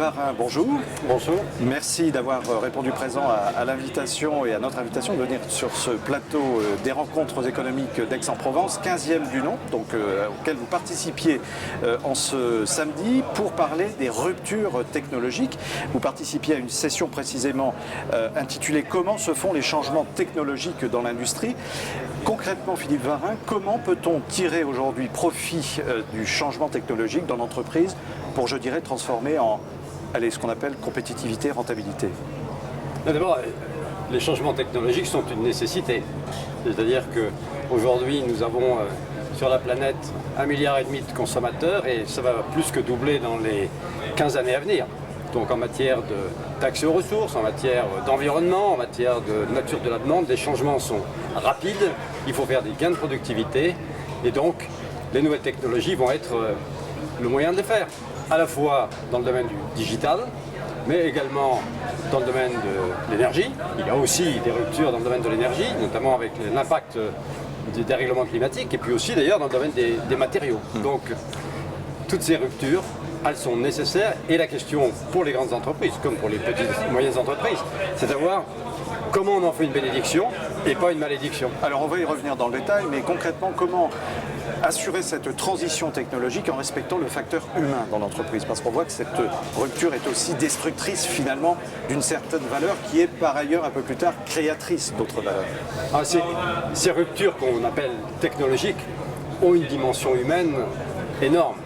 Varin, bonjour. Bonjour. Merci d'avoir répondu présent à l'invitation et à notre invitation de venir sur ce plateau des rencontres économiques d'Aix-en-Provence, 15e du nom, donc auquel vous participiez en ce samedi pour parler des ruptures technologiques. Vous participiez à une session précisément intitulée « Comment se font les changements technologiques dans l'industrie ?» Concrètement, Philippe Varin, comment peut-on tirer aujourd'hui profit du changement technologique dans l'entreprise pour, je dirais, transformer en ce qu'on appelle compétitivité, rentabilité? D'abord, les changements technologiques sont une nécessité. C'est-à-dire qu'aujourd'hui, nous avons sur la planète 1,5 milliard de consommateurs et ça va plus que doubler dans les 15 années à venir. Donc en matière d'accès aux ressources, en matière d'environnement, en matière de nature de la demande, les changements sont rapides, il faut faire des gains de productivité et donc les nouvelles technologies vont être le moyen de les faire, à la fois dans le domaine du digital, mais également dans le domaine de l'énergie. Il y a aussi des ruptures dans le domaine de l'énergie, notamment avec l'impact des dérèglements climatiques et puis aussi d'ailleurs dans le domaine des matériaux. Donc toutes ces ruptures, elles sont nécessaires et la question pour les grandes entreprises comme pour les petites et moyennes entreprises, c'est de savoir comment on en fait une bénédiction et pas une malédiction. Alors on va y revenir dans le détail, mais concrètement, comment assurer cette transition technologique en respectant le facteur humain dans l'entreprise? Parce qu'on voit que cette rupture est aussi destructrice finalement d'une certaine valeur qui est par ailleurs un peu plus tard créatrice d'autres valeurs. Ces ruptures qu'on appelle technologiques ont une dimension humaine énorme.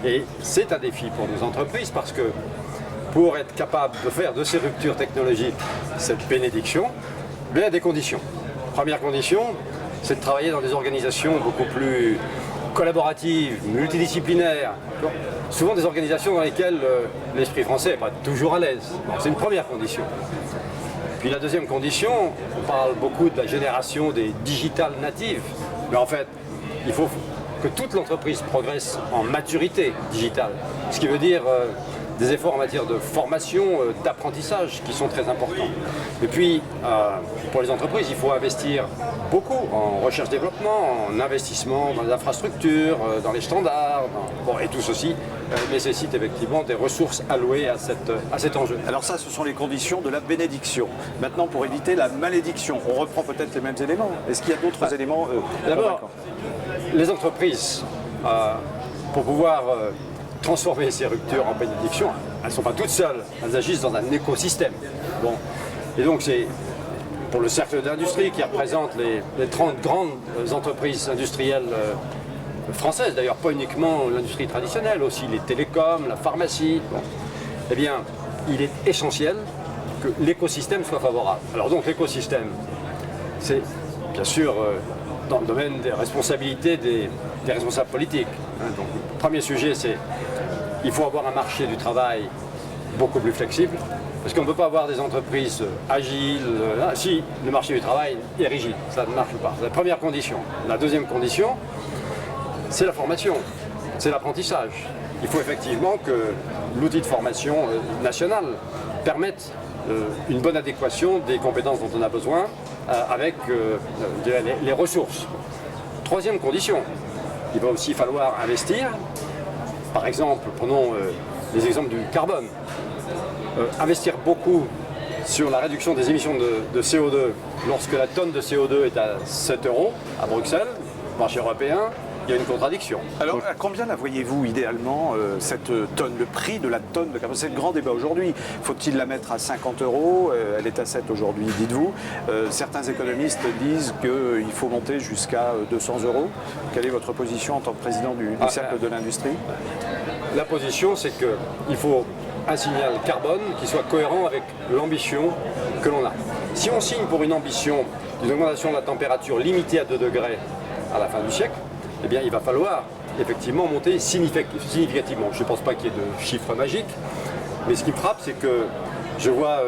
Et c'est un défi pour nos entreprises parce que pour être capable de faire de ces ruptures technologiques cette bénédiction, il y a des conditions. Première condition, c'est de travailler dans des organisations beaucoup plus collaboratives, multidisciplinaires. Souvent des organisations dans lesquelles l'esprit français n'est pas toujours à l'aise. Bon, c'est une première condition. Puis la deuxième condition, on parle beaucoup de la génération des digital natives. Mais en fait, il faut que toute l'entreprise progresse en maturité digitale. Ce qui veut dire des efforts en matière de formation, d'apprentissage qui sont très importants. Et puis, pour les entreprises, il faut investir beaucoup en recherche-développement, en investissement dans les infrastructures, dans les standards. Bon, et tout ceci nécessite effectivement des ressources allouées à cet enjeu. Alors ça, ce sont les conditions de la bénédiction. Maintenant, pour éviter la malédiction, on reprend peut-être les mêmes éléments. Est-ce qu'il y a d'autres éléments D'abord, les entreprises, pour pouvoir transformer ces ruptures en bénédiction, elles ne sont pas toutes seules, elles agissent dans un écosystème. Bon. Et donc c'est pour le cercle d'industrie qui représente les 30 grandes entreprises industrielles françaises, d'ailleurs pas uniquement l'industrie traditionnelle, aussi les télécoms, la pharmacie, bon. Eh bien il est essentiel que l'écosystème soit favorable. Alors donc l'écosystème, c'est bien sûr dans le domaine des responsabilités des responsables politiques. Donc, le premier sujet, c'est qu'il faut avoir un marché du travail beaucoup plus flexible, parce qu'on ne peut pas avoir des entreprises agiles si le marché du travail est rigide. Ça ne marche pas. C'est la première condition. La deuxième condition, c'est la formation, c'est l'apprentissage. Il faut effectivement que l'outil de formation national permette une bonne adéquation des compétences dont on a besoin avec les ressources. Troisième condition, il va aussi falloir investir. Par exemple, prenons les exemples du carbone. Investir beaucoup sur la réduction des émissions de CO2 lorsque la tonne de CO2 est à 7 € à Bruxelles, marché européen. Il y a une contradiction. Alors, à combien la voyez-vous idéalement, cette tonne, le prix de la tonne de carbone? C'est le grand débat aujourd'hui. Faut-il la mettre à 50 €? Elle est à 7 aujourd'hui, dites-vous. Certains économistes disent qu'il faut monter jusqu'à 200 €. Quelle est votre position en tant que président du Cercle de l'Industrie? La position, c'est qu'il faut un signal carbone qui soit cohérent avec l'ambition que l'on a. Si on signe pour une ambition d'une augmentation de la température limitée à 2 degrés à la fin du siècle, eh bien, il va falloir effectivement monter significativement. Je ne pense pas qu'il y ait de chiffres magiques, mais ce qui me frappe, c'est que je vois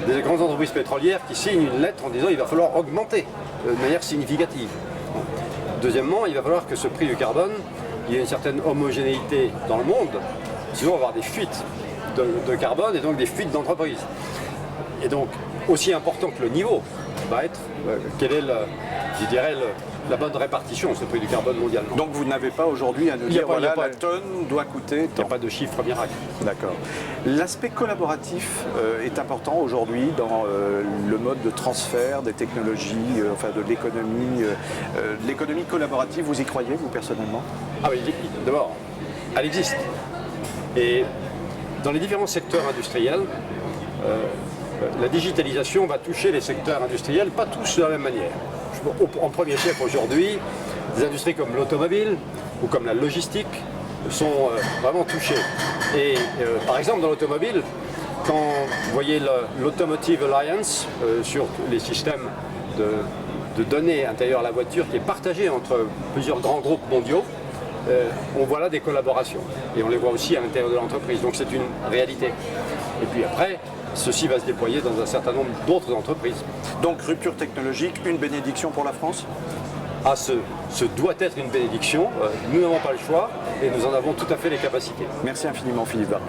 des grandes entreprises pétrolières qui signent une lettre en disant qu'il va falloir augmenter de manière significative. Deuxièmement, il va falloir que ce prix du carbone, il y ait une certaine homogénéité dans le monde, sinon on va avoir des fuites de carbone et donc des fuites d'entreprises. Et donc, aussi important que le niveau, va être, quelle est, je dirais, la bonne répartition de ce prix du carbone mondialement. Donc vous n'avez pas aujourd'hui à nous dire, voilà, la tonne doit coûter Il n'y a pas de chiffre miracle. D'accord. L'aspect collaboratif est important aujourd'hui dans le mode de transfert des technologies, enfin de l'économie collaborative. Vous y croyez, vous, personnellement? Ah oui, d'abord, elle existe. Et dans les différents secteurs industriels, la digitalisation va toucher les secteurs industriels, pas tous de la même manière. En premier chef aujourd'hui, des industries comme l'automobile ou comme la logistique sont vraiment touchées. Et par exemple dans l'automobile, quand vous voyez l'Automotive Alliance sur les systèmes de données intérieures à la voiture qui est partagé entre plusieurs grands groupes mondiaux, on voit là des collaborations et on les voit aussi à l'intérieur de l'entreprise, donc c'est une réalité. Et puis après, ceci va se déployer dans un certain nombre d'autres entreprises. Donc rupture technologique, une bénédiction pour la France? Ah, ce doit être une bénédiction, nous n'avons pas le choix et nous en avons tout à fait les capacités. Merci infiniment Philippe Varin.